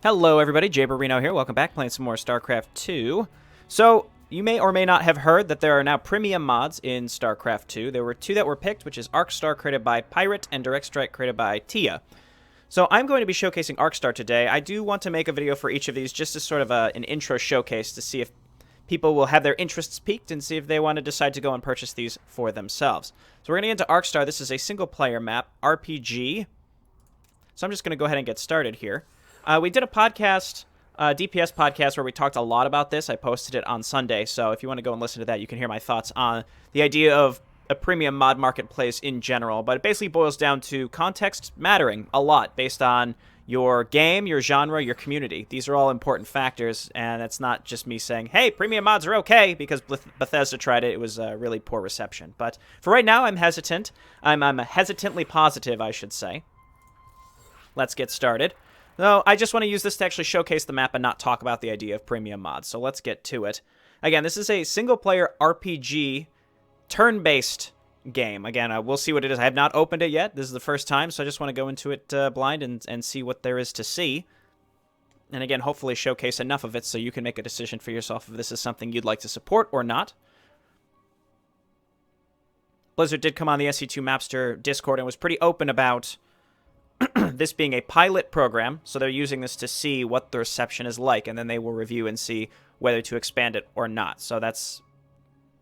Hello everybody, Jayborino here. Welcome back, playing some more StarCraft 2. So, you may or may not have heard that there are now premium mods in StarCraft 2. There were two that were picked, which is ARK Star created by Pirate and Direct Strike created by Tia. So I'm going to be showcasing ARK Star today. I do want to make a video for each of these just as sort of an intro showcase to see if people will have their interests piqued and see if they want to decide to go and purchase these for themselves. So we're going to get into ARK Star. This is a single-player map, RPG. So I'm just going to go ahead and get started here. We did a podcast, DPS podcast, where we talked a lot about this. I posted it on Sunday, so if you want to go and listen to that, you can hear my thoughts on the idea of a premium mod marketplace in general. But it basically boils down to context mattering a lot based on your game, your genre, your community. These are all important factors, and it's not just me saying, hey, premium mods are okay, because Bethesda tried it. It was a really poor reception. But for right now, I'm hesitant. I'm hesitantly positive, I should say. Let's get started. No, I just want to use this to actually showcase the map and not talk about the idea of premium mods, so let's get to it. Again, this is a single-player RPG, turn-based game. Again, we'll see what it is. I have not opened it yet. This is the first time, so I just want to go into it blind and see what there is to see. And again, hopefully showcase enough of it so you can make a decision for yourself if this is something you'd like to support or not. Blizzard did come on the SC2 Mapster Discord and was pretty open about this being a pilot program, so they're using this to see what the reception is like, and then they will review and see whether to expand it or not. So that's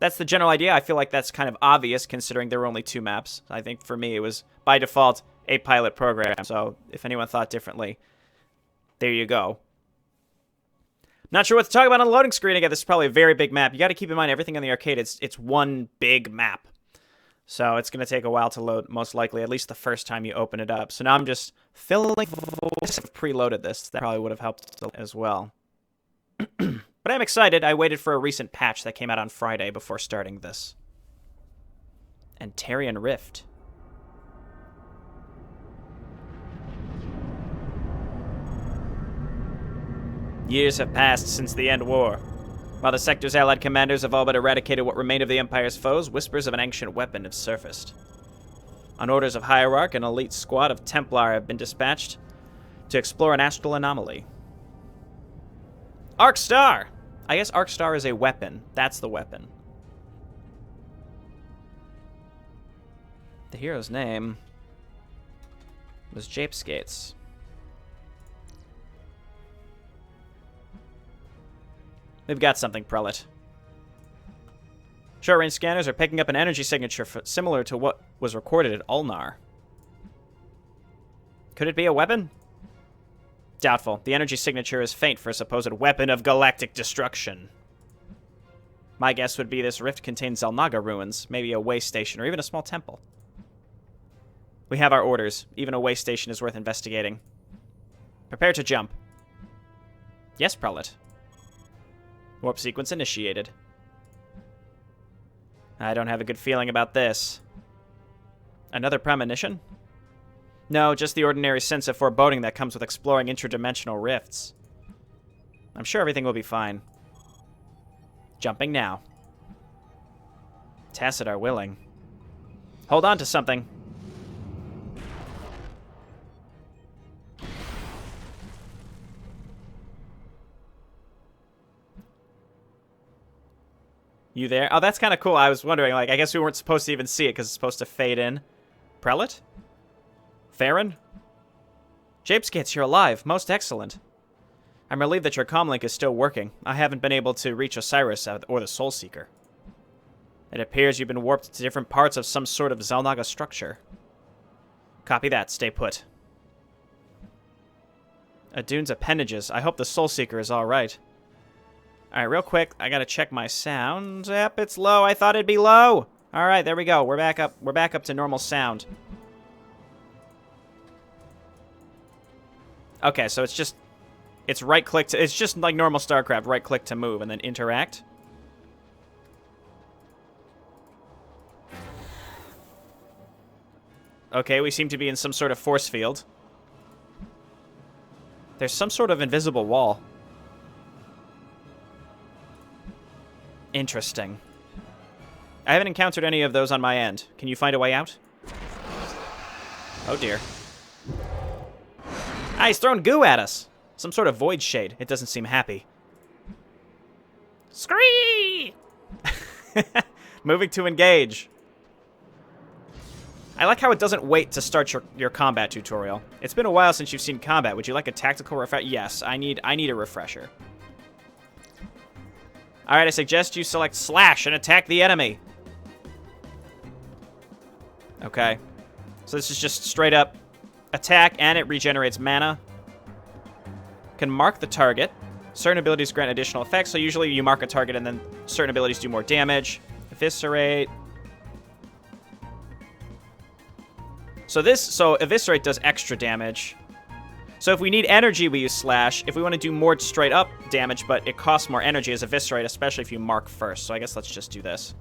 the general idea. I feel like that's kind of obvious, considering there were only 2 maps. I think for me, it was, by default, a pilot program. So if anyone thought differently, there you go. Not sure what to talk about on the loading screen. Again, this is probably a very big map. You got to keep in mind, everything in the arcade, it's one big map. So it's going to take a while to load, most likely, at least the first time you open it up. So now I'm just filling voice. I've preloaded this. That probably would have helped as well. But I'm excited. I waited for a recent patch that came out on Friday before starting this. Antarian Rift. Years have passed since the End War. While the sector's allied commanders have all but eradicated what remained of the Empire's foes, whispers of an ancient weapon have surfaced. On orders of Hierarch, an elite squad of Templar have been dispatched to explore an astral anomaly. ARK Star! I guess ARK Star is a weapon. That's the weapon. The hero's name was Japesgates. We've got something, Prelate. Short-range scanners are picking up an energy signature similar to what was recorded at Ulnar. Could it be a weapon? Doubtful. The energy signature is faint for a supposed weapon of galactic destruction. My guess would be this rift contains Zelnaga ruins, maybe a way station, or even a small temple. We have our orders. Even a way station is worth investigating. Prepare to jump. Yes, Prelate. Warp sequence initiated. I don't have a good feeling about this. Another premonition? No, just the ordinary sense of foreboding that comes with exploring interdimensional rifts. I'm sure everything will be fine. Jumping now. Tacit are willing. Hold on to something. You there? Oh, that's kind of cool. I was wondering, like, I guess we weren't supposed to even see it because it's supposed to fade in. Prelate? Farron? Japesgates, you're alive. Most excellent. I'm relieved that your comlink is still working. I haven't been able to reach Osiris or the Soulseeker. It appears you've been warped to different parts of some sort of Zelnaga structure. Copy that. Stay put. Adune's appendages. I hope the Soulseeker is alright. Alright, real quick, I gotta check my sound. Yep, it's low. I thought it'd be low. Alright, there we go. We're back up. We're back up to normal sound. Okay, so it's right-click to... It's just like normal StarCraft. Right-click to move and then interact. Okay, we seem to be in some sort of force field. There's some sort of invisible wall. Interesting. I haven't encountered any of those on my end. Can you find a way out? Oh dear. Ah, he's throwing goo at us. Some sort of void shade. It doesn't seem happy. Scree! Moving to engage. I like how it doesn't wait to start your combat tutorial. It's been a while since you've seen combat. Would you like a tactical refresher? Yes, I need a refresher. Alright, I suggest you select slash and attack the enemy. Okay. So this is just straight up attack, and it regenerates mana. Can mark the target. Certain abilities grant additional effects, so usually you mark a target and then certain abilities do more damage. Eviscerate. So Eviscerate does extra damage. So if we need energy, we use Slash. If we want to do more straight up damage, but it costs more energy, as Eviscerate, especially if you mark first. So I guess let's just do this.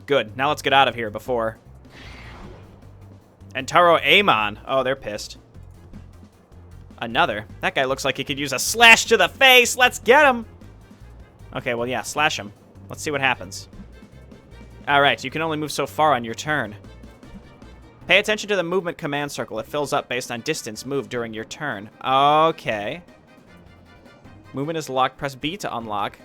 Good. Now let's get out of here before. And Taro Amon. Oh, they're pissed. Another. That guy looks like he could use a slash to the face. Let's get him. Okay, well, yeah, slash him. Let's see what happens. All right, you can only move so far on your turn. Pay attention to the movement command circle. It fills up based on distance moved during your turn. Okay. Movement is locked. Press B to unlock.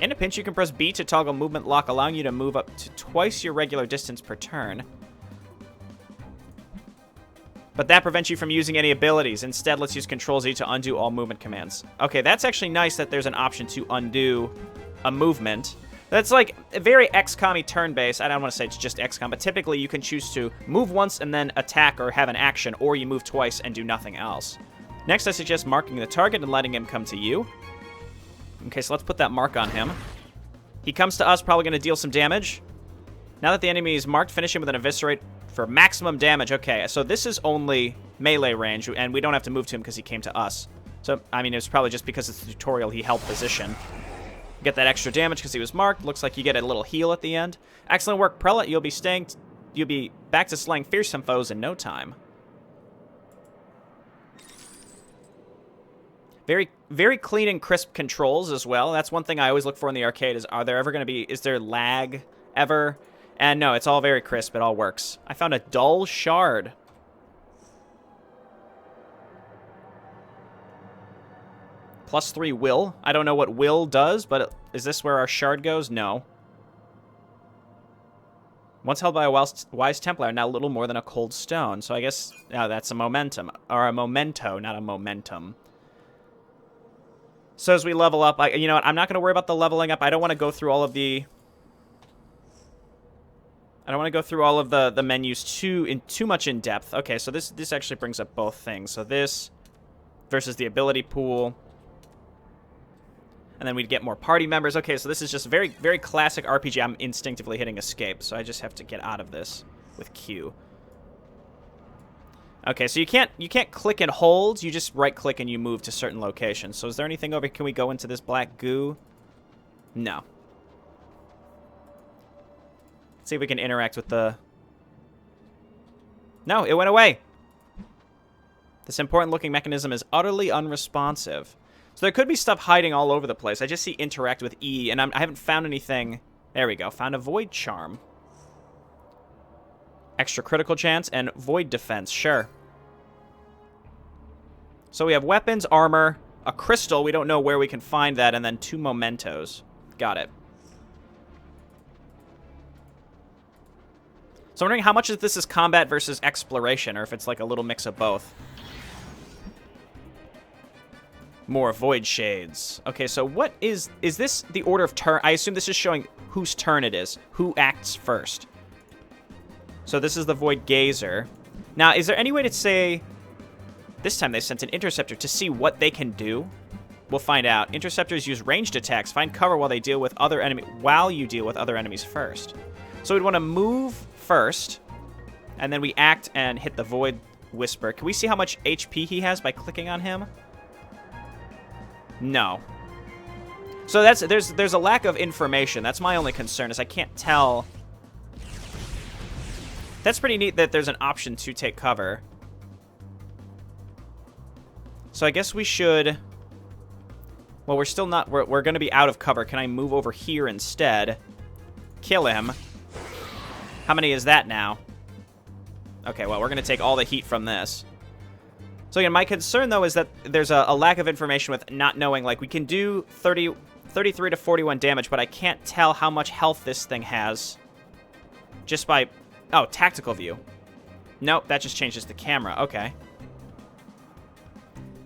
In a pinch, you can press B to toggle movement lock, allowing you to move up to twice your regular distance per turn. But that prevents you from using any abilities. Instead, let's use Control Z to undo all movement commands. Okay, that's actually nice that there's an option to undo a movement. That's like very XCOM-y turn-based. I don't want to say it's just XCOM, but typically you can choose to move once and then attack or have an action, or you move twice and do nothing else. Next, I suggest marking the target and letting him come to you. Okay, so let's put that mark on him. He comes to us, probably going to deal some damage. Now that the enemy is marked, finish him with an Eviscerate for maximum damage. Okay, so this is only melee range, and we don't have to move to him because he came to us. So, I mean, it was probably just because it's the tutorial he held position. Get that extra damage because he was marked. Looks like you get a little heal at the end. Excellent work, Prelate. You'll be back to slaying fearsome foes in no time. Very, very clean and crisp controls as well. That's one thing I always look for in the arcade is, is there lag ever? And no, it's all very crisp. It all works. I found a dull shard. +3 will. I don't know what will does, but is this where our shard goes? No. Once held by a wise Templar, now little more than a cold stone. So I guess that's a momentum. Or a memento, not a momentum. So as we level up, you know what? I'm not going to worry about the leveling up. I don't want to go through all of the... I don't want to go through all of the menus too much in depth. Okay, so this actually brings up both things. So this versus the ability pool. And then we'd get more party members. Okay, so this is just very, very classic RPG. I'm instinctively hitting escape, so I just have to get out of this with Q. Okay, so you can't click and hold. You just right-click and you move to certain locations. So is there anything over here? Can we go into this black goo? No. Let's see if we can interact with the... No, it went away. This important-looking mechanism is utterly unresponsive. So there could be stuff hiding all over the place. I just see interact with E, and I haven't found anything. There we go. Found a void charm. Extra critical chance and void defense. Sure. So we have weapons, armor, a crystal. We don't know where we can find that, and then 2 mementos. Got it. So I'm wondering how much of this is combat versus exploration, or if it's like a little mix of both. More void shades. Okay, so what is this the order of turn? I assume this is showing whose turn it is. Who acts first. So this is the void gazer. Now, is there any way to say... This time they sent an interceptor to see what they can do? We'll find out. Interceptors use ranged attacks. Find cover while you deal with other enemies first. So we'd want to move first, and then we act and hit the void whisper. Can we see how much HP he has by clicking on him? No. So there's a lack of information. That's my only concern, is I can't tell. That's pretty neat that there's an option to take cover. So I guess we should... Well, we're still not... We're going to be out of cover. Can I move over here instead? Kill him. How many is that now? Okay, well, we're going to take all the heat from this. So again, my concern, though, is that there's a lack of information with not knowing. Like, we can do 33 to 41 damage, but I can't tell how much health this thing has just by... Oh, tactical view. Nope, that just changes the camera. Okay.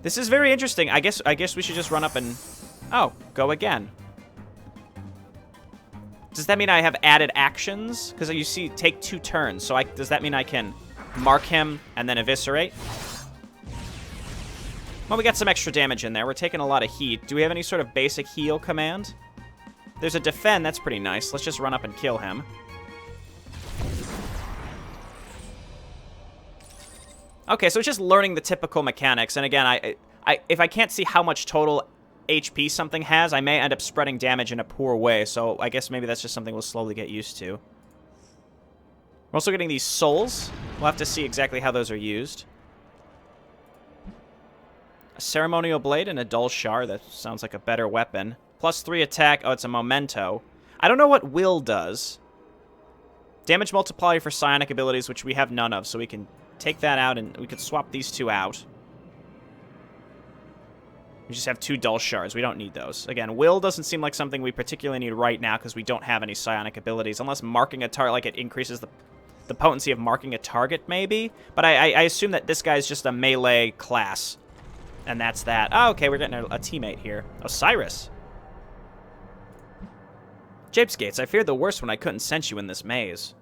This is very interesting. I guess we should just run up and... Oh, go again. Does that mean I have added actions? Because you see, take 2 turns. So does that mean I can mark him and then eviscerate? Well, we got some extra damage in there. We're taking a lot of heat. Do we have any sort of basic heal command? There's a defend. That's pretty nice. Let's just run up and kill him. Okay, so it's just learning the typical mechanics. And again, if I can't see how much total HP something has, I may end up spreading damage in a poor way. So I guess maybe that's just something we'll slowly get used to. We're also getting these souls. We'll have to see exactly how those are used. A ceremonial blade and a dull shard. That sounds like a better weapon. +3 attack. Oh, it's a memento. I don't know what will does. Damage multiplier for psionic abilities, which we have none of, so we can take that out and we could swap these 2 out. We just have 2 dull shards. We don't need those. Again, will doesn't seem like something we particularly need right now because we don't have any psionic abilities, unless marking a target, like it increases the potency of marking a target, maybe. But I assume that this guy's just a melee class, and that's that. Oh, okay, we're getting a teammate here. Osiris. Japesgates, I feared the worst when I couldn't sense you in this maze.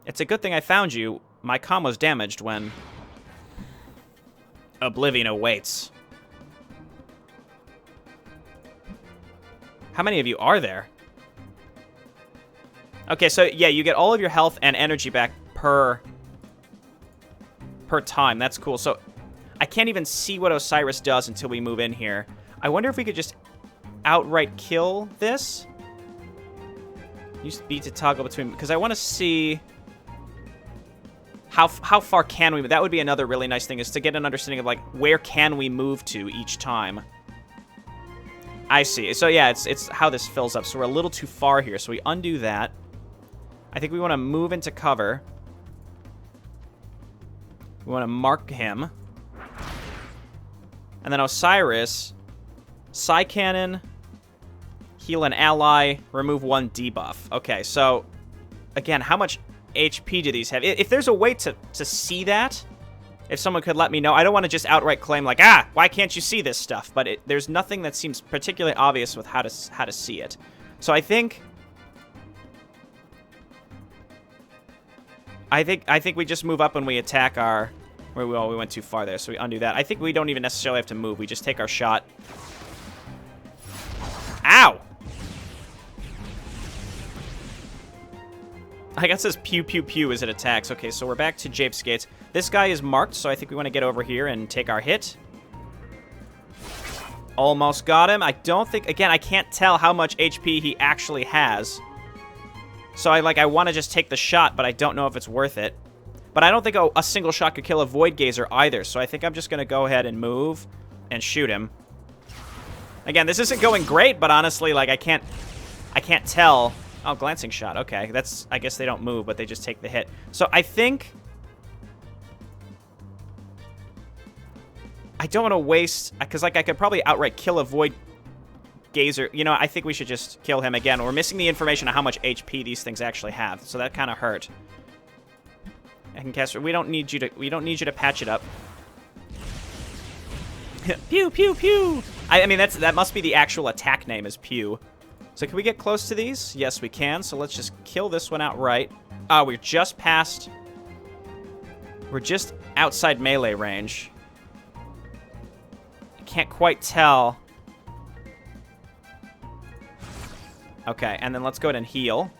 It's a good thing I found you. My comm was damaged when... Oblivion awaits. How many of you are there? Okay, so yeah, you get all of your health and energy back per time. That's cool. So I can't even see what Osiris does until we move in here. I wonder if we could just outright kill this. Use B to toggle between, because I want to see how far can we move. That would be another really nice thing, is to get an understanding of like where can we move to each time. I see. So yeah, it's how this fills up. So we're a little too far here. So we undo that. I think we want to move into cover. We want to mark him. And then Osiris, Psi Cannon, heal an ally, remove 1 debuff. Okay, so again, how much HP do these have? If there's a way to see that, if someone could let me know. I don't want to just outright claim like, why can't you see this stuff? But there's nothing that seems particularly obvious with how to see it. So I think we just move up when we attack our... we went too far there, so we undo that. I think we don't even necessarily have to move. We just take our shot. Ow! I guess it says pew pew pew as it attacks. Okay, so we're back to Japesgates. This guy is marked, so I think we want to get over here and take our hit. Almost got him. I don't think... Again, I can't tell how much HP he actually has. So I want to just take the shot, but I don't know if it's worth it. But I don't think a single shot could kill a Void Gazer either, so I think I'm just going to go ahead and move and shoot him. Again, this isn't going great, but honestly, like, I can't tell... Oh, glancing shot. Okay, that's... I guess they don't move, but they just take the hit. So I think... I don't want to waste... Because, like, I could probably outright kill a Void Gazer. You know, I think we should just kill him again. We're missing the information on how much HP these things actually have, so that kind of hurt. I can cast... We don't need you to patch it up. Pew, pew, pew! I mean, that must be the actual attack name, is Pew. So can we get close to these? Yes, we can. So let's just kill this one outright. Oh, we're just past... We're just outside melee range. I can't quite tell. Okay, and then let's go ahead and heal.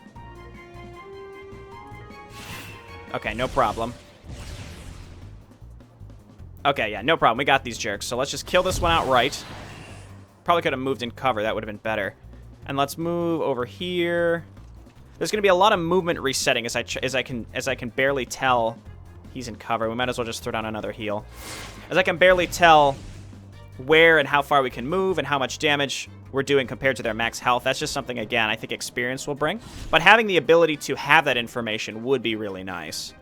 Okay, no problem. Okay, yeah, no problem. We got these jerks. So let's just kill this one outright. Probably could have moved in cover. That would have been better. And let's move over here. There's going to be a lot of movement resetting as I can barely tell he's in cover. We might as well just throw down another heal. As I can barely tell where and how far we can move and how much damage we're doing compared to their max health. That's just something, again, I think experience will bring. But having the ability to have that information would be really nice.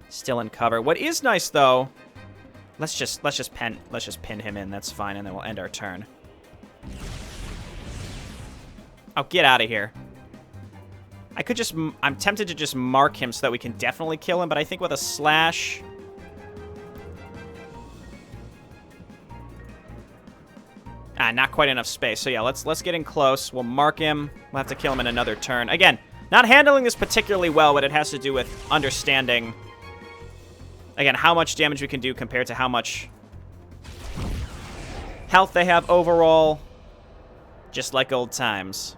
Still in cover. What is nice, though... Let's just pin him in. That's fine, and then we'll end our turn. Oh, get out of here. I could just... I'm tempted to just mark him so that we can definitely kill him, but I think with a slash... Not quite enough space. So yeah, let's get in close. We'll mark him. We'll have to kill him in another turn. Again, not handling this particularly well, but it has to do with understanding, again, how much damage we can do compared to how much health they have overall. Just like old times.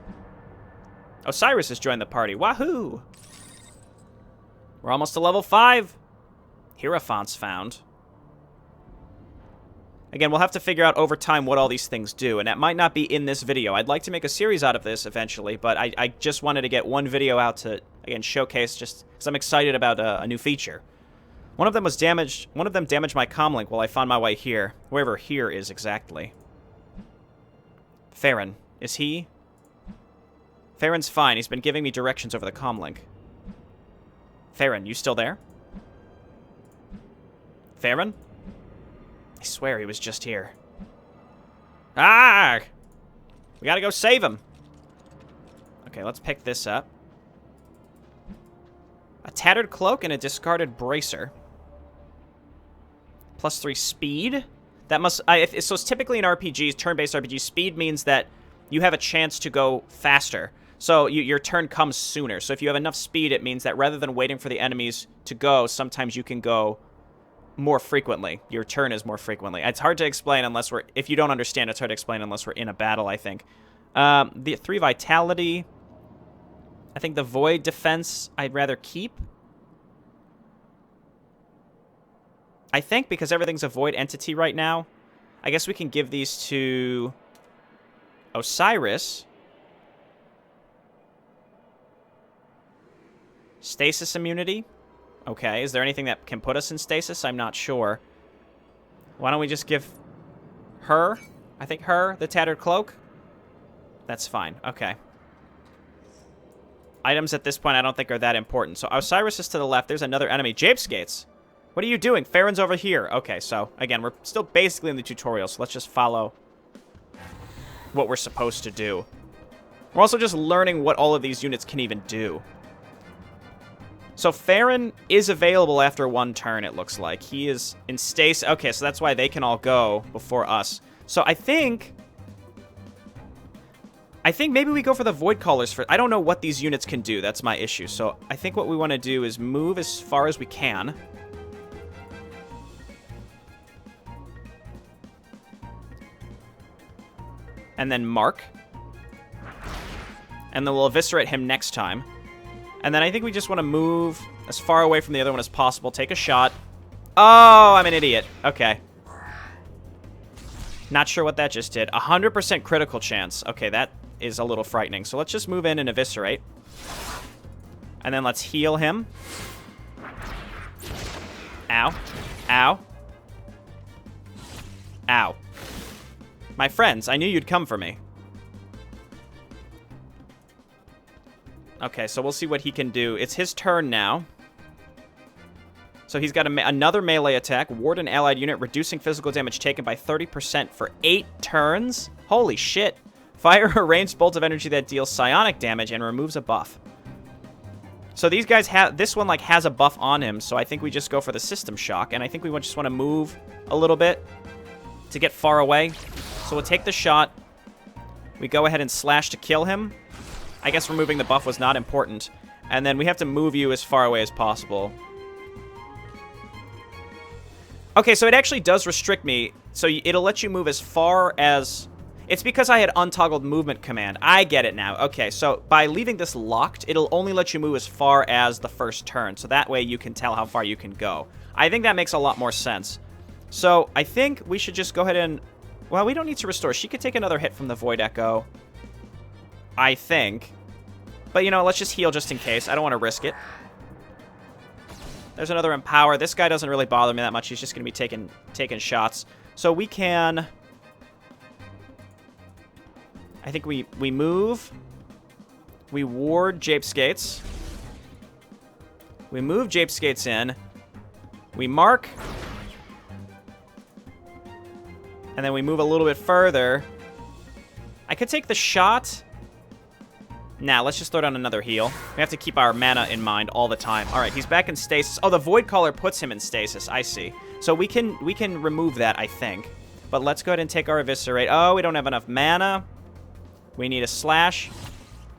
Osiris has joined the party. Wahoo! We're almost to level 5. Hierophant's found. Again, we'll have to figure out over time what all these things do, and that might not be in this video. I'd like to make a series out of this eventually, but I just wanted to get one video out to, again, showcase just because I'm excited about a new feature. One of them was damaged. One of them damaged my comlink while I found my way here. Wherever here is exactly. Farron. Is he? Farron's fine. He's been giving me directions over the comlink. Farron, you still there? Farron? I swear he was just here. Ah! We gotta go save him. Okay, let's pick this up. A tattered cloak and a discarded bracer. +3 speed. That must... so it's typically in RPGs, turn-based RPGs, speed means that you have a chance to go faster. So your turn comes sooner. So if you have enough speed, it means that rather than waiting for the enemies to go, sometimes you can go more frequently. Your turn is more frequently. It's hard to explain unless we're... If you don't understand, it's hard to explain unless we're in a battle, I think. The 3 vitality. I think the void defense I'd rather keep. I think because everything's a void entity right now, I guess we can give these to Osiris. Stasis immunity. Okay, is there anything that can put us in stasis? I'm not sure. Why don't we just give her, I think her, the tattered cloak? That's fine. Okay. Items at this point I don't think are that important. So Osiris is to the left. There's another enemy. Japeskates. What are you doing? Farron's over here. Okay, so again, we're still basically in the tutorial, so let's just follow what we're supposed to do. We're also just learning what all of these units can even do. So Farron is available after 1 turn, it looks like. He is in stasis. Okay, so that's why they can all go before us. So I think maybe we go for the Void Callers for... I don't know what these units can do. That's my issue. So I think what we want to do is move as far as we can. And then mark. And then we'll eviscerate him next time. And then I think we just want to move as far away from the other one as possible. Take a shot. Oh, I'm an idiot. Okay. Not sure what that just did. 100% critical chance. Okay, that is a little frightening. So let's just move in and eviscerate. And then let's heal him. Ow. Ow. Ow. My friends, I knew you'd come for me. Okay, so we'll see what he can do. It's his turn now. So he's got another melee attack. Ward an allied unit, reducing physical damage taken by 30% for 8 turns. Holy shit. Fire a ranged bolt of energy that deals psionic damage and removes a buff. So these guys have... This one, like, has a buff on him, so I think we just go for the system shock. And I think we just want to move a little bit to get far away. So we'll take the shot. We go ahead and slash to kill him. I guess removing the buff was not important. And then we have to move you as far away as possible. Okay, so it actually does restrict me. So it'll let you move as far as... It's because I had untoggled movement command. I get it now. Okay, so by leaving this locked, it'll only let you move as far as the first turn. So that way you can tell how far you can go. I think that makes a lot more sense. So I think we should just go ahead and... Well, we don't need to restore. She could take another hit from the Void Echo. I think. But, you know, let's just heal just in case. I don't want to risk it. There's another Empower. This guy doesn't really bother me that much. He's just going to be taking shots. So we can I think we move. We ward Jape Skates. We move Jape Skates in. We mark. And then we move a little bit further. I could take the shot. Nah, let's just throw down another heal. We have to keep our mana in mind all the time. All right, he's back in stasis. Oh, the Void Caller puts him in stasis. I see. So we can remove that, I think. But let's go ahead and take our Eviscerate. Oh, we don't have enough mana. We need a Slash.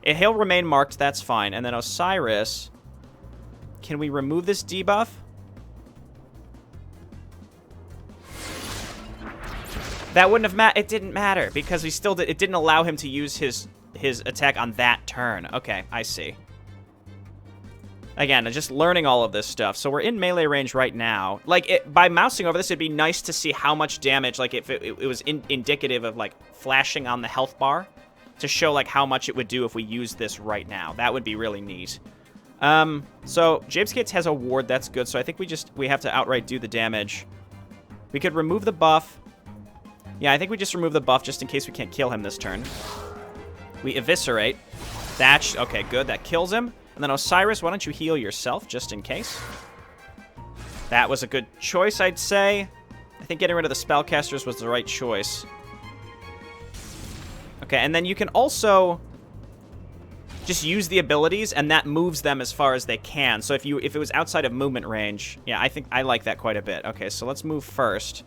He'll remain marked. That's fine. And then Osiris. Can we remove this debuff? That wouldn't have mattered. It didn't matter because we still did. It didn't allow him to use his attack on that turn. Okay, I see. Again, just learning all of this stuff. So we're in melee range right now. Like, by mousing over this, it'd be nice to see how much damage, like, if it was indicative of, like, flashing on the health bar to show, like, how much it would do if we used this right now. That would be really neat. So Jape Skates has a ward. That's good. So I think we have to outright do the damage. We could remove the buff. Yeah, I think we just remove the buff just in case we can't kill him this turn. We Eviscerate. That's okay, good. That kills him. And then Osiris, why don't you heal yourself just in case? That was a good choice, I'd say. I think getting rid of the Spellcasters was the right choice. Okay, and then you can also just use the abilities, and that moves them as far as they can. So if it was outside of movement range, yeah, I think I like that quite a bit. Okay, so let's move first.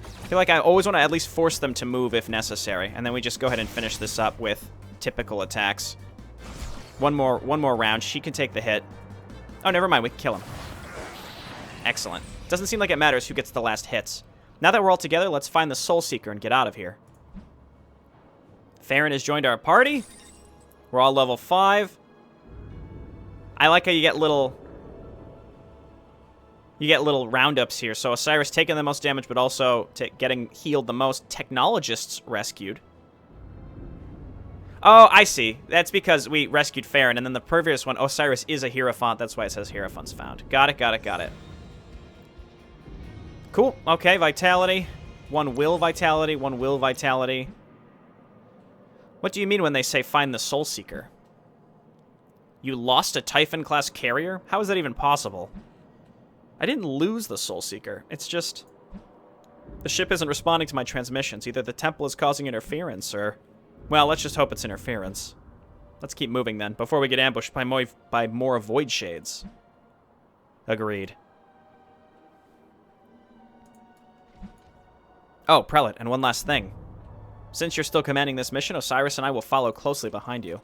I feel like I always want to at least force them to move if necessary, and then we just go ahead and finish this up with typical attacks. One more round. She can take the hit. Oh, never mind. We can kill him. Excellent. Doesn't seem like it matters who gets the last hits. Now that we're all together, let's find the Soul Seeker and get out of here. Farron has joined our party. We're all level 5. I like how you get little roundups here. So Osiris taking the most damage, but also getting healed the most. Technologists rescued. Oh, I see. That's because we rescued Farron, and then the previous one, Osiris is a Hierophant. That's why it says Hierophant's found. Got it. Cool. Okay, Vitality. One will Vitality. What do you mean when they say find the Soul Seeker? You lost a Typhon-class carrier? How is that even possible? I didn't lose the Soul Seeker. It's just the ship isn't responding to my transmissions. Either the temple is causing interference, or... Well, let's just hope it's interference. Let's keep moving, then, before we get ambushed by more Void Shades. Agreed. Oh, Prelate, and one last thing. Since you're still commanding this mission, Osiris and I will follow closely behind you.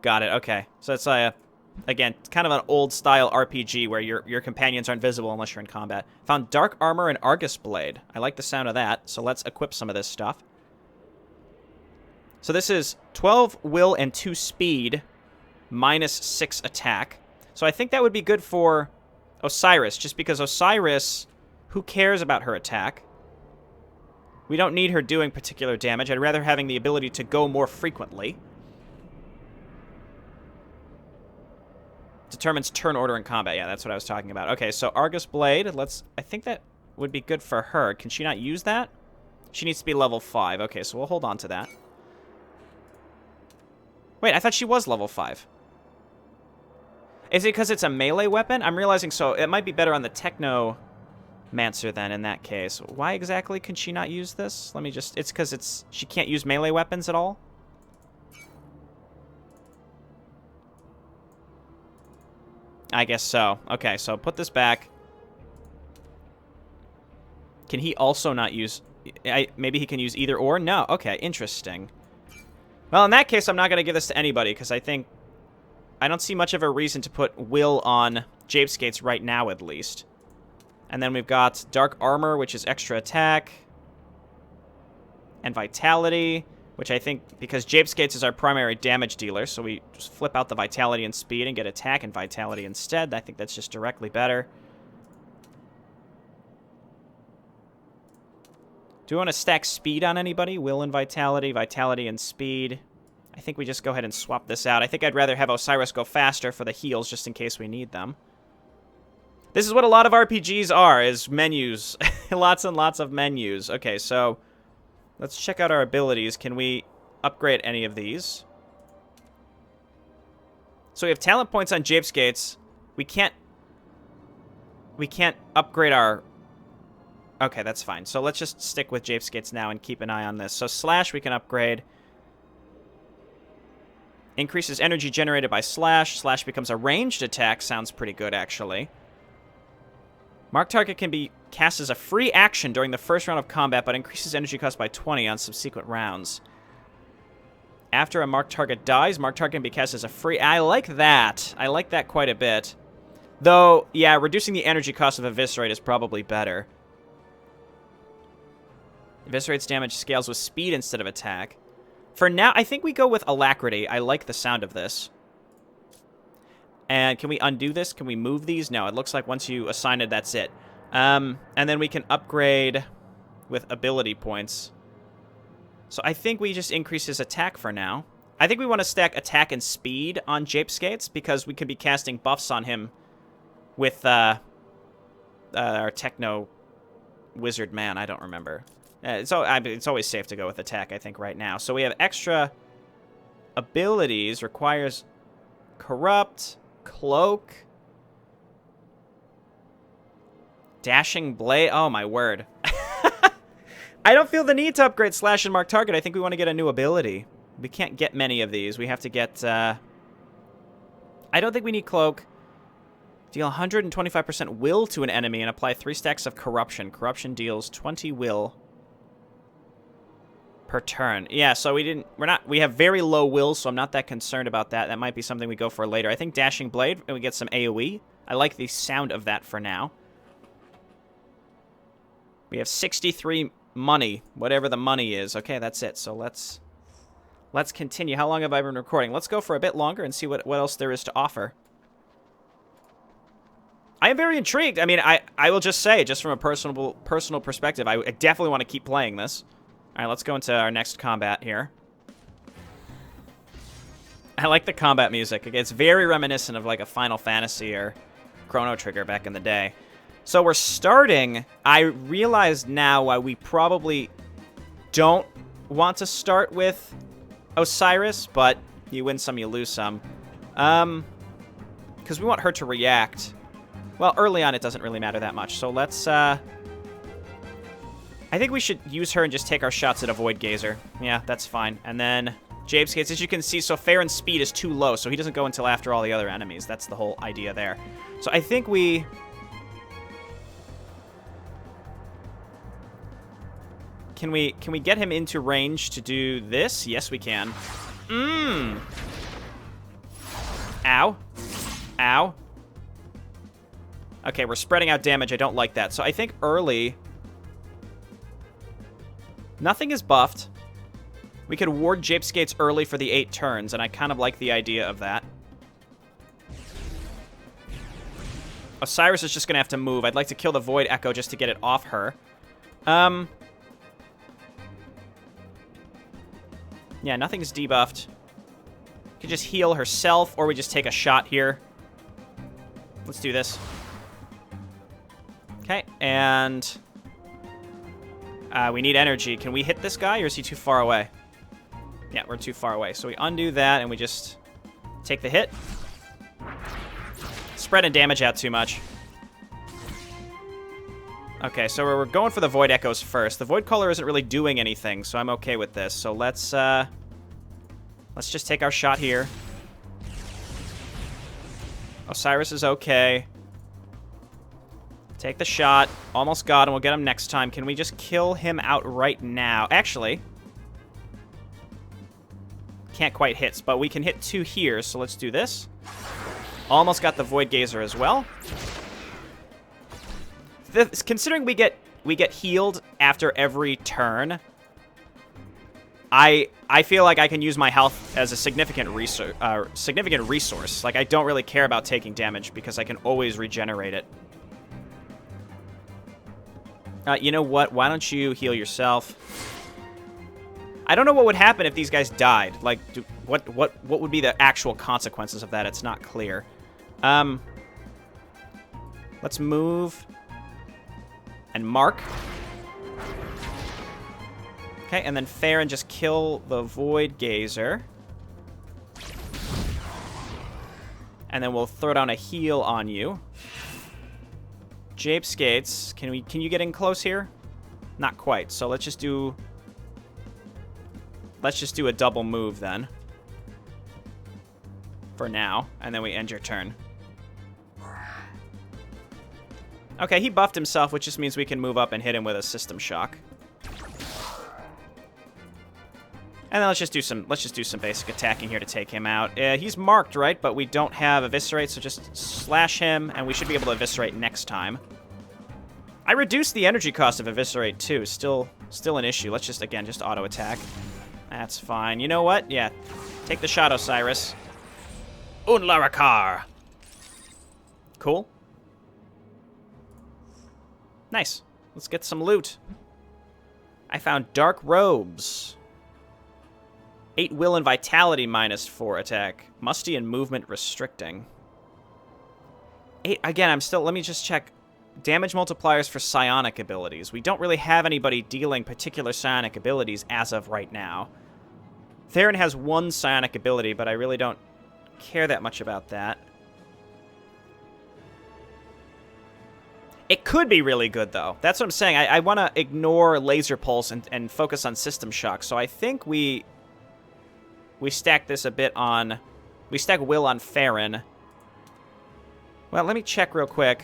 Got it, okay. So it's, again, kind of an old-style RPG where your companions aren't visible unless you're in combat. Found Dark Armor and Argus Blade. I like the sound of that, so let's equip some of this stuff. So this is 12 will and 2 speed, minus 6 attack. So I think that would be good for Osiris, just because Osiris, who cares about her attack? We don't need her doing particular damage. I'd rather having the ability to go more frequently. Determines turn order in combat. Yeah, that's what I was talking about. Okay, so Argus Blade. I think that would be good for her. Can she not use that? She needs to be level 5. Okay, so we'll hold on to that. Wait, I thought she was level 5. Is it because it's a melee weapon? I'm realizing so. It might be better on the Technomancer then in that case. Why exactly can she not use this? Let me just... It's because she can't use melee weapons at all? I guess so. Okay, so put this back. Can he also not use... maybe he can use either or? No. Okay, interesting. Well, in that case, I'm not going to give this to anybody, because I don't see much of a reason to put Will on Jape Skates right now, at least. And then we've got Dark Armor, which is extra attack. And Vitality, which I think, because Jape Skates is our primary damage dealer, so we just flip out the Vitality and Speed and get attack and Vitality instead. I think that's just directly better. Do we want to stack Speed on anybody? Will and Vitality, Vitality and Speed. I think we just go ahead and swap this out. I think I'd rather have Osiris go faster for the heals, just in case we need them. This is what a lot of RPGs are, is menus. Lots and lots of menus. Okay, so Let's check out our abilities. Can we upgrade any of these? So we have talent points on Jape Skates. We can't upgrade our... Okay, that's fine. So let's just stick with Jape Skates now and keep an eye on this. So Slash we can upgrade. Increases energy generated by Slash. Slash becomes a ranged attack. Sounds pretty good, actually. Mark Target can be cast as a free action during the first round of combat, but increases energy cost by 20 on subsequent rounds. After a Mark Target dies, Mark Target can be cast as a free... I like that. I like that quite a bit. Though, yeah, reducing the energy cost of Eviscerate is probably better. Eviscerate's damage scales with speed instead of attack. For now, I think we go with Alacrity. I like the sound of this. And can we undo this? Can we move these? No, it looks like once you assign it, that's it. And then we can upgrade with ability points. So I think we just increase his attack for now. I think we want to stack attack and speed on Jape Skates because we could be casting buffs on him with our Techno Wizard Man. I don't remember. It's always safe to go with attack, I think, right now. So we have extra abilities. Requires Corrupt, Cloak, Dashing Blade. Oh, my word. I don't feel the need to upgrade Slash and Mark Target. I think we want to get a new ability. We can't get many of these. We have to get... I don't think we need Cloak. Deal 125% will to an enemy and apply 3 stacks of Corruption. Corruption deals 20 will per turn. Yeah, so we have very low will, so I'm not that concerned about that. That might be something we go for later. I think Dashing Blade, and we get some AoE. I like the sound of that for now. We have 63 money, whatever the money is. Okay, that's it. So let's continue. How long have I been recording? Let's go for a bit longer and see what else there is to offer. I am very intrigued. I mean, I will just say, just from a personal perspective, I definitely want to keep playing this. All right, let's go into our next combat here. I like the combat music. It's very reminiscent of like a Final Fantasy or Chrono Trigger back in the day. So we're starting. I realize now why we probably don't want to start with Osiris, but you win some, you lose some. Because we want her to react. Well, early on, it doesn't really matter that much. So let's, I think we should use her and just take our shots at a Void Gazer. Yeah, that's fine. And then Jape Skates, as you can see, so Farron's speed is too low, so he doesn't go until after all the other enemies. That's the whole idea there. So I think we... Can we get him into range to do this? Yes, we can. Ow. Ow. Okay, we're spreading out damage. I don't like that. So I think early... Nothing is buffed. We could ward Jape Skates early for the 8 turns, and I kind of like the idea of that. Osiris is just going to have to move. I'd like to kill the Void Echo just to get it off her. Yeah, nothing's debuffed. Could just heal herself, or we just take a shot here. Let's do this. Okay, and... we need energy. Can we hit this guy, or is he too far away? Yeah, we're too far away. So we undo that, and we just take the hit. Spreading damage out too much. Okay, so we're going for the Void Echoes first. The Void Caller isn't really doing anything, so I'm okay with this. So let's just take our shot here. Osiris is okay. Take the shot. Almost got him. We'll get him next time. Can we just kill him out right now? Actually, can't quite hit, but we can hit 2 here, so let's do this. Almost got the Void Gazer as well. Considering we get healed after every turn, I feel like I can use my health as a significant resource. Like, I don't really care about taking damage because I can always regenerate it. You know what? Why don't you heal yourself? I don't know what would happen if these guys died. Like, what would be the actual consequences of that? It's not clear. Let's move and mark. Okay, and then Farron just kill the Void Gazer. And then we'll throw down a heal on you. Jape Skates, can you get in close here? Not quite. So let's just do a double move then. For now, and then we end your turn. Okay, he buffed himself, which just means we can move up and hit him with a System Shock. And then let's just do some basic attacking here to take him out. He's marked, right? But we don't have Eviscerate, so just slash him, and we should be able to Eviscerate next time. I reduced the energy cost of Eviscerate, too. Still an issue. Let's just, again, just auto-attack. That's fine. You know what? Yeah. Take the shot, Osiris. Un Larrakar. Cool. Nice. Let's get some loot. I found Dark Robes. 8 will and vitality -4 attack. Musty and movement restricting. 8, again, let me just check. Damage multipliers for psionic abilities. We don't really have anybody dealing particular psionic abilities as of right now. Theron has 1 psionic ability, but I really don't care that much about that. It could be really good, though. That's what I'm saying. I want to ignore Laser Pulse and focus on System Shock, so I think we stack this a bit on... We stack Will on Farron. Well, let me check real quick.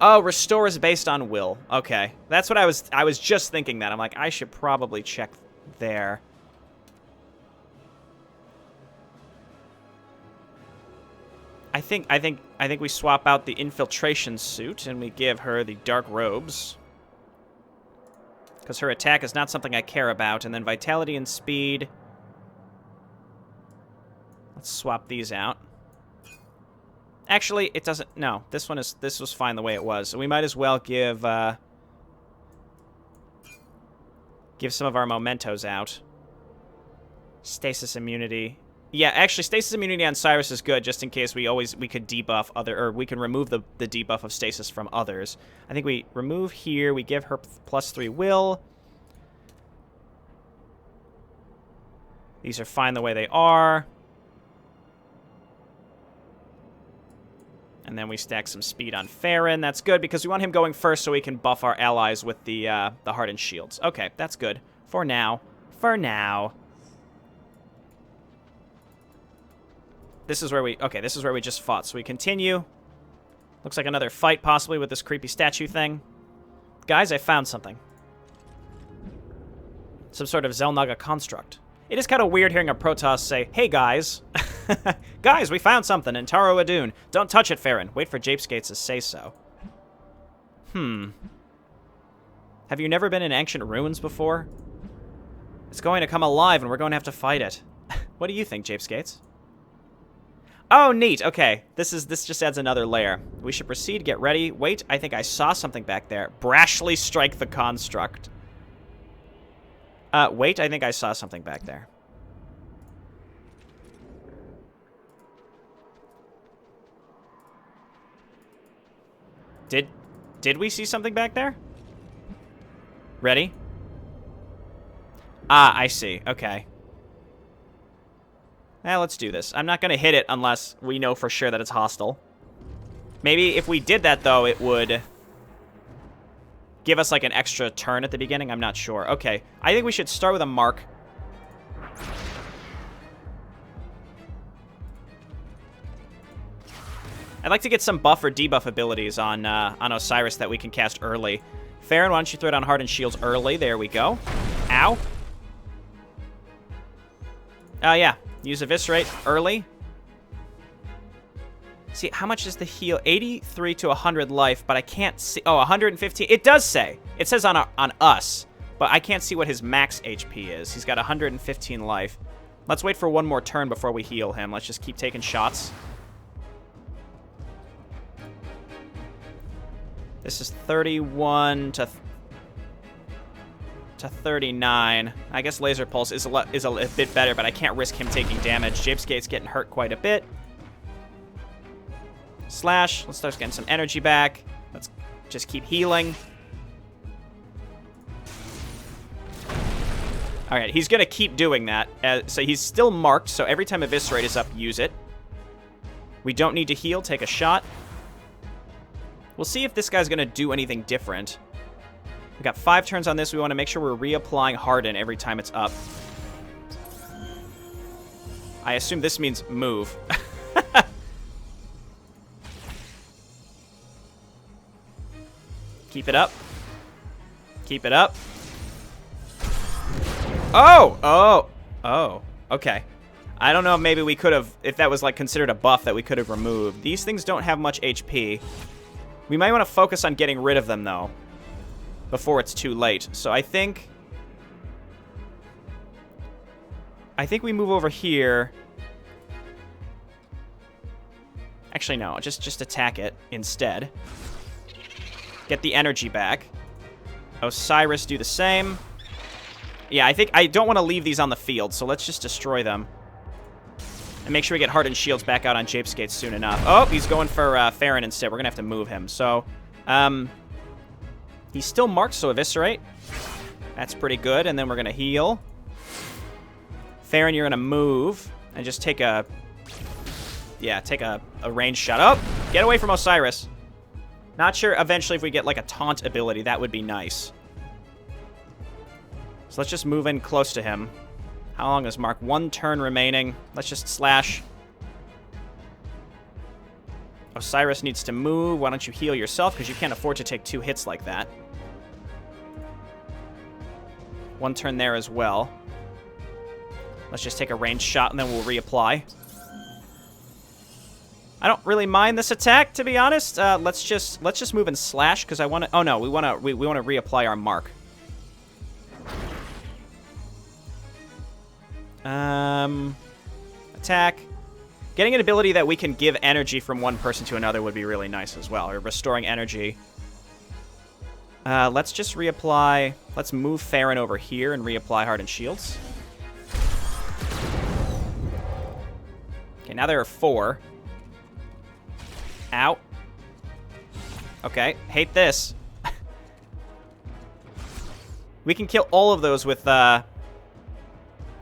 Oh, Restore is based on Will. Okay. That's what I was just thinking that. I'm like, I should probably check there. I think we swap out the Infiltration Suit and we give her the Dark Robes. Because her attack is not something I care about. And then Vitality and Speed... Let's swap these out. Actually, it doesn't... No, this was fine the way it was. So we might as well give some of our mementos out. Stasis immunity. Yeah, actually, stasis immunity on Cyrus is good, just in case we could debuff other... Or we can remove the debuff of stasis from others. I think we remove here. We give her +3 will. These are fine the way they are. And then we stack some speed on Farron. That's good, because we want him going first so we can buff our allies with the hardened shields. Okay, that's good. For now. For now. This is where we just fought. So we continue. Looks like another fight, possibly, with this creepy statue thing. Guys, I found something. Some sort of Xel'Naga construct. It is kind of weird hearing a Protoss say, "Hey, guys." Guys, we found something in Taro Adun. Don't touch it, Farron. Wait for Jape Skates to say so. Have you never been in ancient ruins before? It's going to come alive, and we're going to have to fight it. What do you think, Jape Skates? Oh, neat. Okay. This just adds another layer. We should proceed. Get ready. Wait, I think I saw something back there. Brashly strike the construct. Wait, I think I saw something back there. Did we see something back there? Ready? Ah, I see. Okay. Let's do this. I'm not going to hit it unless we know for sure that it's hostile. Maybe if we did that, though, it would give us, like, an extra turn at the beginning. I'm not sure. Okay. I think we should start with a mark. I'd like to get some buff or debuff abilities on Osiris that we can cast early. Farron, why don't you throw down Hardened Shields early? There we go. Ow. Oh, yeah. Use Eviscerate early. See, how much is the heal? 83 to 100 life, but I can't see... Oh, 115. It does say. It says on us, but I can't see what his max HP is. He's got 115 life. Let's wait for one more turn before we heal him. Let's just keep taking shots. This is 31 to 39. I guess Laser Pulse is a bit better, but I can't risk him taking damage. Jape Skate's getting hurt quite a bit. Slash. Let's start getting some energy back. Let's just keep healing. All right, he's going to keep doing that. So he's still marked, so every time Eviscerate is up, use it. We don't need to heal. Take a shot. We'll see if this guy's going to do anything different. We got 5 turns on this. We want to make sure we're reapplying Harden every time it's up. I assume this means move. Keep it up. Keep it up. Oh! Oh! Oh. Okay. I don't know if maybe we could have, if that was like considered a buff that we could have removed. These things don't have much HP. We might want to focus on getting rid of them, though, before it's too late. So I think we move over here. Actually, no. Just attack it instead. Get the energy back. Osiris do the same. Yeah, I think I don't want to leave these on the field, so let's just destroy them. And make sure we get Hardened Shields back out on Japeskates soon enough. Oh, he's going for Farron instead. We're going to have to move him. So, he's still marked, so Eviscerate. That's pretty good. And then we're going to heal. Farron, you're going to move and just take a... Yeah, take a ranged shot. Oh, get away from Osiris. Not sure eventually if we get like a taunt ability. That would be nice. So let's just move in close to him. How long is Mark? 1 turn remaining. Let's just slash. Osiris needs to move. Why don't you heal yourself? Because you can't afford to take 2 hits like that. 1 turn there as well. Let's just take a ranged shot and then we'll reapply. I don't really mind this attack, to be honest. Let's just move and slash because I want to. Oh no, we want to reapply our mark. Attack. Getting an ability that we can give energy from one person to another would be really nice as well. Or restoring energy. Let's just reapply. Let's move Farron over here and reapply Hardened Shields. Okay, now there are 4. Ow. Okay, hate this. We can kill all of those with,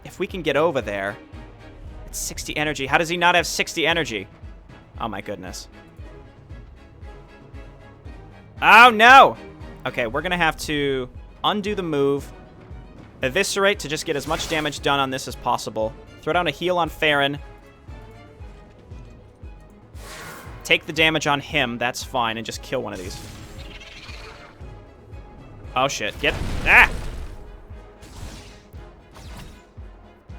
if we can get over there. It's 60 energy. How does he not have 60 energy? Oh my goodness. Oh no! Okay, we're gonna have to undo the move. Eviscerate to just get as much damage done on this as possible. Throw down a heal on Farron. Take the damage on him, that's fine, and just kill one of these. Oh shit, get... Ah!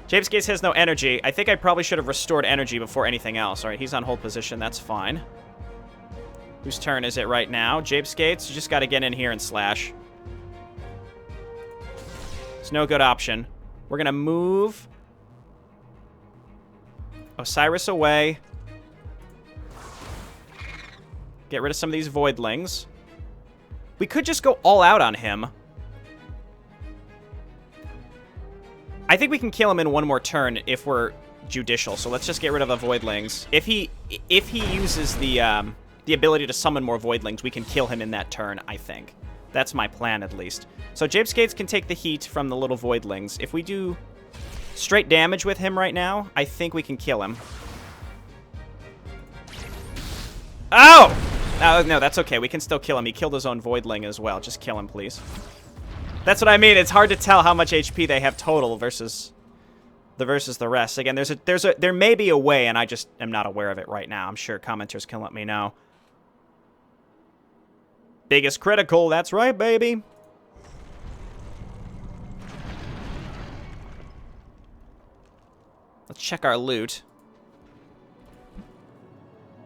Japeskates has no energy. I think I probably should have restored energy before anything else. Alright, he's on hold position, that's fine. Whose turn is it right now? Japeskates, you just gotta get in here and slash. It's no good option. We're gonna move Osiris away. Get rid of some of these voidlings. We could just go all out on him. I think we can kill him in 1 more turn if we're judicial. So let's just get rid of the voidlings. If he uses the ability to summon more voidlings, we can kill him in that turn, I think. That's my plan, at least. So Japeskates can take the heat from the little voidlings. If we do straight damage with him right now, I think we can kill him. Oh! No, that's okay. We can still kill him. He killed his own voidling as well. Just kill him, please. That's what I mean. It's hard to tell how much HP they have total versus the rest. Again, there may be a way, and I just am not aware of it right now. I'm sure commenters can let me know. Biggest critical. That's right, baby. Let's check our loot.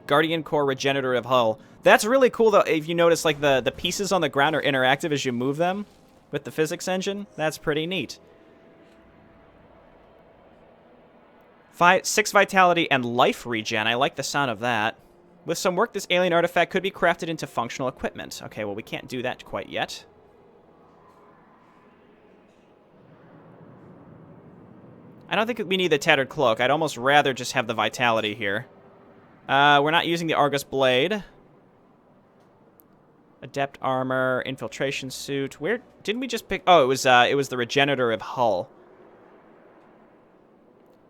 Guardian Core Regenerative Hull. That's really cool, though, if you notice, like, the pieces on the ground are interactive as you move them with the physics engine. That's pretty neat. 6 Vitality and Life Regen. I like the sound of that. With some work, this alien artifact could be crafted into functional equipment. Okay, well, we can't do that quite yet. I don't think we need the Tattered Cloak. I'd almost rather just have the Vitality here. We're not using the Argus Blade. Adept Armor, Infiltration Suit. Where didn't we just pick? Oh, it was the Regenerative Hull.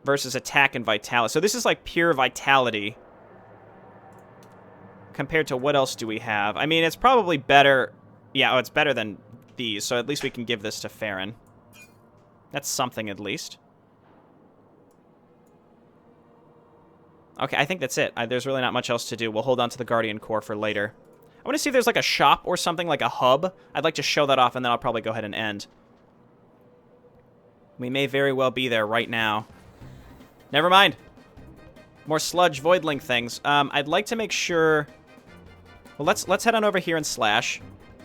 versus attack and vitality. So this is like pure vitality compared to what else do we have? I mean, it's probably better. Yeah, oh, it's better than these, so at least we can give this to Farron. That's something at least. Okay, I think that's it. There's really not much else to do. We'll hold on to the Guardian Core for later. I want to see if there's like a shop or something, like a hub. I'd like to show that off, and then I'll probably go ahead and end. We may very well be there right now. Never mind. More sludge voidling things. I'd like to make sure... Well, let's head on over here and slash.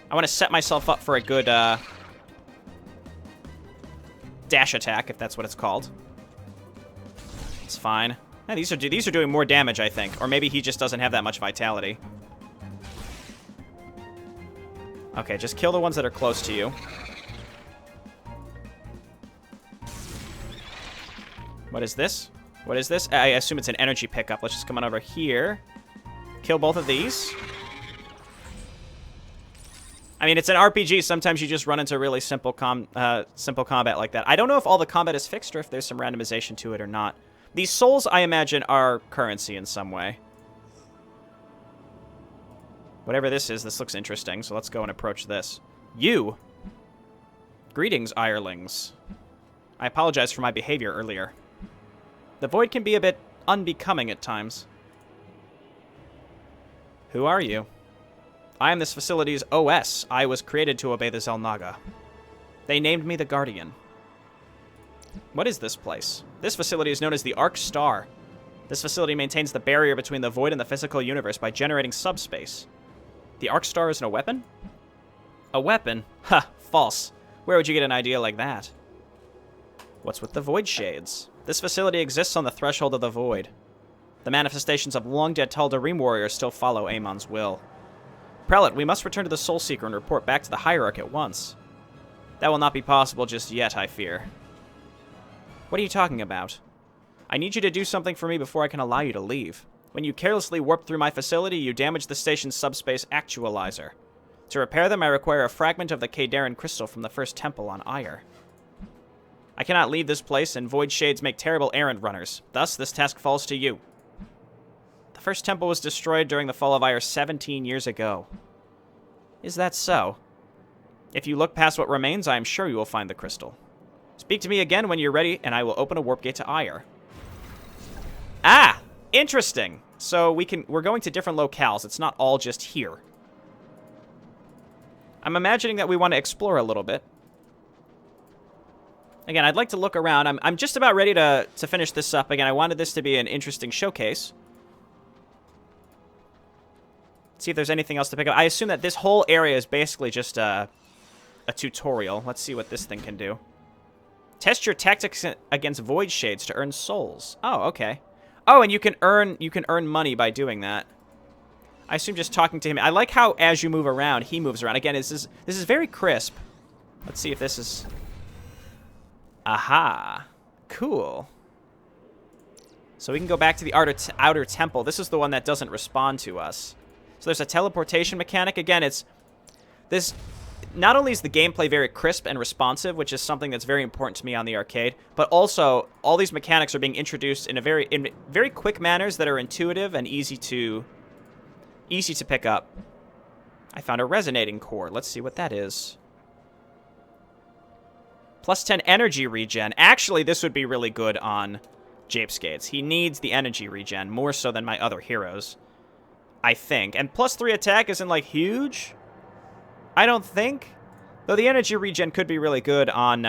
I want to set myself up for a good dash attack, if that's what it's called. It's fine. Yeah, these are doing more damage, I think. Or maybe he just doesn't have that much vitality. Okay, just kill the ones that are close to you. What is this? What is this? I assume it's an energy pickup. Let's just come on over here. Kill both of these. I mean, it's an RPG. Sometimes you just run into really simple combat like that. I don't know if all the combat is fixed or if there's some randomization to it or not. These souls, I imagine, are currency in some way. Whatever this is, this looks interesting, so let's go and approach this. You! Greetings, Irelings. I apologize for my behavior earlier. The void can be a bit unbecoming at times. Who are you? I am this facility's OS. I was created to obey the Zelnaga. They named me the Guardian. What is this place? This facility is known as the ARK Star. This facility maintains the barrier between the void and the physical universe by generating subspace. The ARK Star isn't a weapon? A weapon? Ha, false. Where would you get an idea like that? What's with the void shades? This facility exists on the threshold of the void. The manifestations of long-dead Tal'Darim warriors still follow Amon's will. Prelate, we must return to the Soul Seeker and report back to the Hierarch at once. That will not be possible just yet, I fear. What are you talking about? I need you to do something for me before I can allow you to leave. When you carelessly warp through my facility, you damage the station's subspace actualizer. To repair them, I require a fragment of the Kadarin crystal from the first temple on Ire. I cannot leave this place, and void shades make terrible errand runners. Thus, this task falls to you. The first temple was destroyed during the fall of Ire 17 years ago. Is that so? If you look past what remains, I am sure you will find the crystal. Speak to me again when you're ready, and I will open a warp gate to Ire. Ah! Interesting! So we're going to different locales. It's not all just here. I'm imagining that we want to explore a little bit. Again, I'd like to look around. I'm just about ready to finish this up. Again, I wanted this to be an interesting showcase. See if there's anything else to pick up. I assume that this whole area is basically just a tutorial. Let's see what this thing can do. Test your tactics against void shades to earn souls. Oh, okay. Oh, and you can earn money by doing that. I assume just talking to him. I like how as you move around, he moves around. Again, this is very crisp. Let's see if this is... Aha. Cool. So we can go back to the outer temple. This is the one that doesn't respond to us. So there's a teleportation mechanic. Again, it's... this. Not only is the gameplay very crisp and responsive, which is something that's very important to me on the arcade, but also all these mechanics are being introduced in very quick manners that are intuitive and easy to pick up. I found a resonating core. Let's see what that is. Plus 10 energy regen. Actually, this would be really good on Japescades. He needs the energy regen more so than my other heroes, I think. And plus 3 attack isn't like huge. I don't think. Though the energy regen could be really good on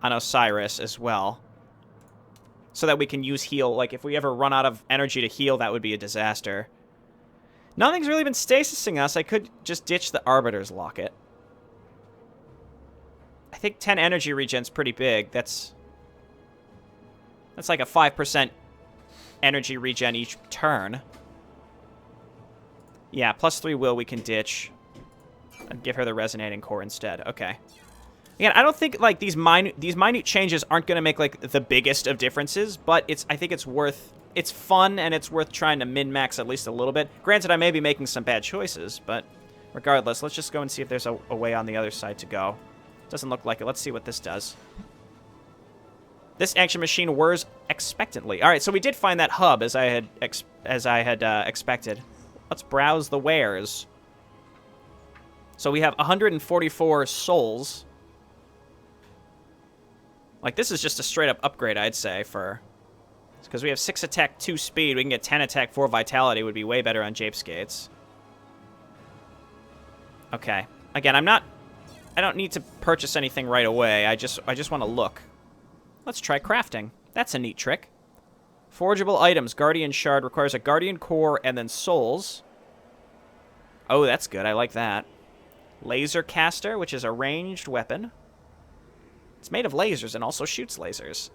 Osiris as well. So that we can use heal. Like, if we ever run out of energy to heal, that would be a disaster. Nothing's really been stasising us. I could just ditch the Arbiter's Locket. I think 10 energy regen's pretty big. That's like a 5% energy regen each turn. Yeah, plus 3 will we can ditch. And give her the resonating core instead. Okay. Again, I don't think like these minute changes aren't going to make like the biggest of differences, but I think it's fun and it's worth trying to min-max at least a little bit. Granted, I may be making some bad choices, but regardless, let's just go and see if there's a way on the other side to go. Doesn't look like it. Let's see what this does. This action machine whirs expectantly. All right, so we did find that hub as I had expected. Let's browse the wares. So we have 144 souls. Like, this is just a straight-up upgrade, I'd say, for... Because we have 6 attack, 2 speed. We can get 10 attack, 4 vitality. Would be way better on Jape Skates. Okay. Again, I don't need to purchase anything right away. I just want to look. Let's try crafting. That's a neat trick. Forgeable items. Guardian Shard requires a Guardian Core and then souls. Oh, that's good. I like that. Laser Caster, which is a ranged weapon. It's made of lasers and also shoots lasers.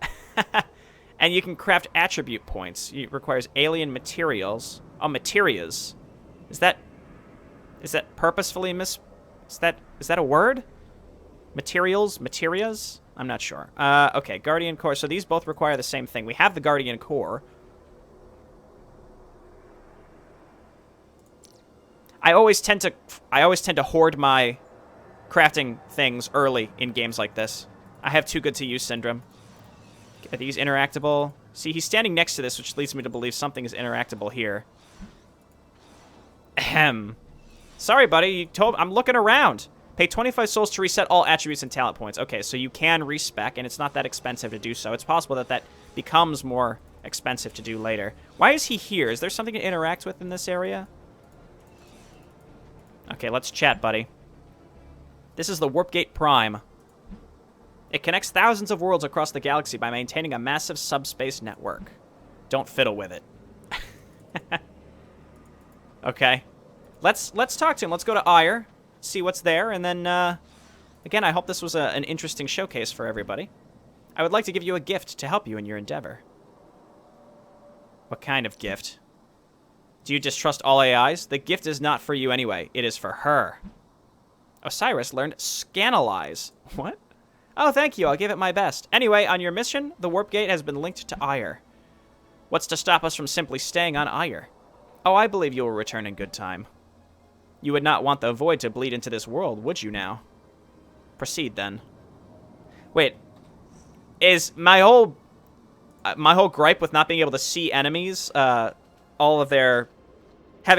And you can craft attribute points. It requires alien materials. Oh, materias. Is that purposefully is that a word? Materials? Materias? I'm not sure. Okay, Guardian Core. So these both require the same thing. We have the Guardian Core. I always tend to hoard my crafting things early in games like this. I have too good to use syndrome. Are these interactable? See, he's standing next to this, which leads me to believe something is interactable here. Ahem. Sorry, buddy. I'm looking around. Pay 25 souls to reset all attributes and talent points. Okay, so you can respec, and it's not that expensive to do so. It's possible that that becomes more expensive to do later. Why is he here? Is there something to interact with in this area? Okay, let's chat, buddy. This is the Warp Gate Prime. It connects thousands of worlds across the galaxy by maintaining a massive subspace network. Don't fiddle with it. Okay. Let's talk to him. Let's go to Ire, see what's there, and then, again, I hope this was an interesting showcase for everybody. I would like to give you a gift to help you in your endeavor. What kind of gift? Do you distrust all AIs? The gift is not for you anyway. It is for her. Osiris learned Scanalyze. What? Oh, thank you. I'll give it my best. Anyway, on your mission, the warp gate has been linked to Ire. What's to stop us from simply staying on Ire? Oh, I believe you will return in good time. You would not want the void to bleed into this world, would you now? Proceed, then. Wait. Is my whole gripe with not being able to see enemies, having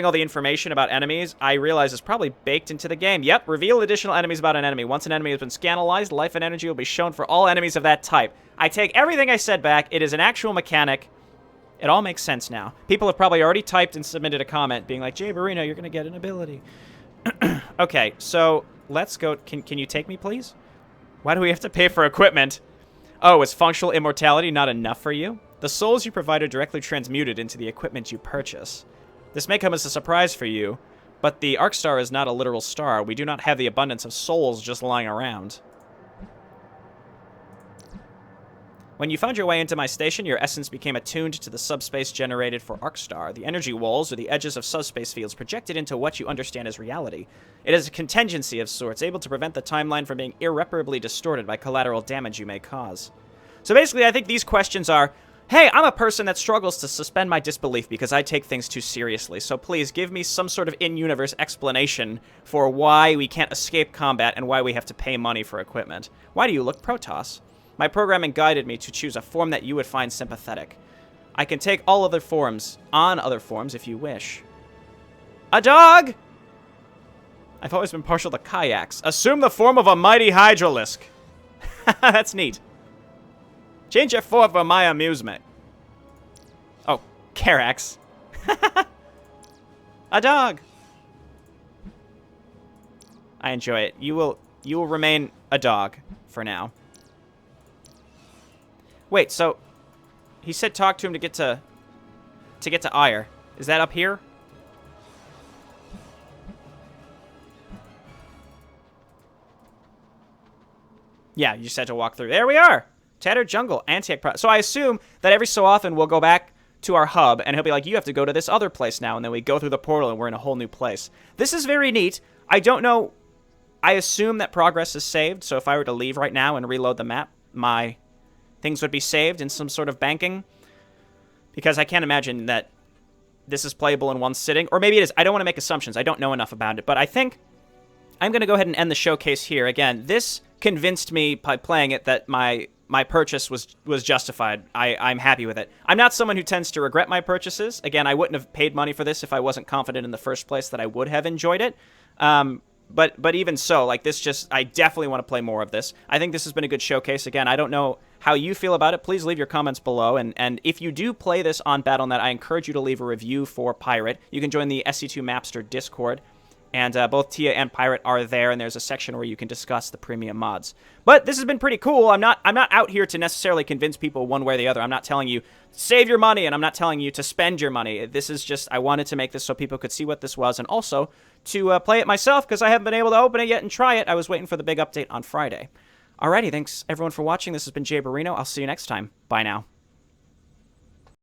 all the information about enemies, I realize is probably baked into the game. Yep, reveal additional enemies about an enemy. Once an enemy has been scanalyzed, life and energy will be shown for all enemies of that type. I take everything I said back. It is an actual mechanic. It all makes sense now. People have probably already typed and submitted a comment being like, Jayborino, you're going to get an ability. Okay, so let's go. Can you take me, please? Why do we have to pay for equipment? Oh, is functional immortality not enough for you? The souls you provide are directly transmuted into the equipment you purchase. This may come as a surprise for you, but the ARK Star is not a literal star. We do not have the abundance of souls just lying around. When you found your way into my station, your essence became attuned to the subspace generated for ARK Star. The energy walls are the edges of subspace fields projected into what you understand as reality. It is a contingency of sorts, able to prevent the timeline from being irreparably distorted by collateral damage you may cause. So basically, I think these questions are, hey, I'm a person that struggles to suspend my disbelief because I take things too seriously, so please give me some sort of in-universe explanation for why we can't escape combat and why we have to pay money for equipment. Why do you look Protoss? My programming guided me to choose a form that you would find sympathetic. I can take all other forms, if you wish. A dog! I've always been partial to kayaks. Assume the form of a mighty hydralisk. That's neat. Change your form for my amusement. Oh, Carax. A dog. I enjoy it. You will remain a dog for now. Wait, so he said talk to him to get to Ire. Is that up here? Yeah, you just had to walk through. There we are. Tattered Jungle, Antiac. So I assume that every so often we'll go back to our hub, and he'll be like, you have to go to this other place now, and then we go through the portal, and we're in a whole new place. This is very neat. I don't know. I assume that progress is saved, so if I were to leave right now and reload the map, my things would be saved in some sort of banking, because I can't imagine that this is playable in one sitting. Or maybe it is. I don't want to make assumptions. I don't know enough about it, but I think I'm going to go ahead and end the showcase here. Again, this convinced me by playing it that my my purchase was justified. I'm happy with it. I'm not someone who tends to regret my purchases. Again, I wouldn't have paid money for this if I wasn't confident in the first place that I would have enjoyed it. But even so, like, this just, I definitely want to play more of this. I think this has been a good showcase. Again, I don't know how you feel about it. Please leave your comments below. And if you do play this on Battle.net, I encourage you to leave a review for Pirate. You can join the SC2 Mapster Discord. And both Tia and Pirate are there, and there's a section where you can discuss the premium mods. But this has been pretty cool. I'm not out here to necessarily convince people one way or the other. I'm not telling you, save your money, and I'm not telling you to spend your money. This is just, I wanted to make this so people could see what this was, and also to play it myself, because I haven't been able to open it yet and try it. I was waiting for the big update on Friday. Alrighty, thanks everyone for watching. This has been Jay Borino. I'll see you next time. Bye now.